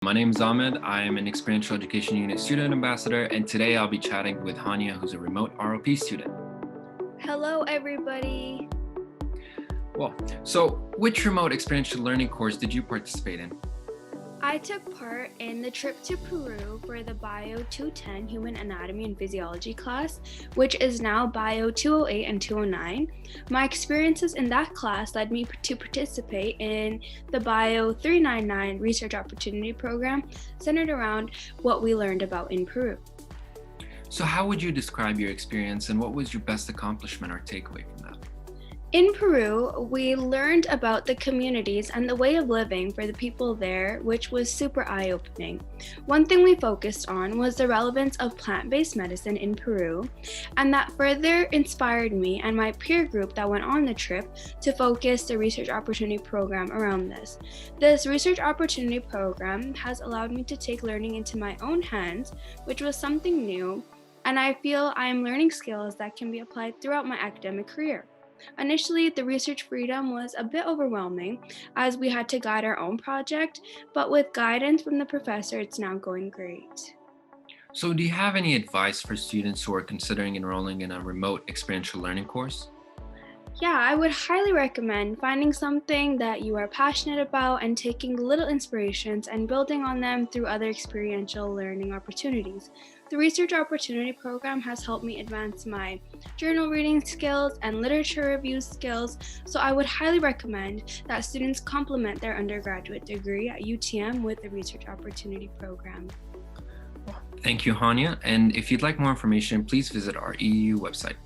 My name is Ahmed. I am an Experiential Education Unit Student Ambassador, and today I'll be chatting with Haania, who's a remote ROP student. Hello, everybody. Well, so which remote experiential learning course did you participate in? I took part in the trip to Peru for the Bio 210 Human Anatomy and Physiology class, which is now Bio 208 and 209. My experiences in that class led me to participate in the Bio 399 Research Opportunity Program, centered around what we learned about in Peru. So how would you describe your experience, and what was your best accomplishment or takeaway from that? In Peru, we learned about the communities and the way of living for the people there, which was super eye-opening. One thing we focused on was the relevance of plant-based medicine in Peru, and that further inspired me and my peer group that went on the trip to focus the research opportunity program around this. This research opportunity program has allowed me to take learning into my own hands, which was something new, and I feel I am learning skills that can be applied throughout my academic career. Initially, the research freedom was a bit overwhelming as we had to guide our own project, but with guidance from the professor, it's now going great. So do you have any advice for students who are considering enrolling in a remote experiential learning course? Yeah, I would highly recommend finding something that you are passionate about and taking little inspirations and building on them through other experiential learning opportunities. The Research Opportunity Program has helped me advance my journal reading skills and literature review skills, so I would highly recommend that students complement their undergraduate degree at UTM with the Research Opportunity Program. Thank you, Haania. And if you'd like more information, please visit our EU website.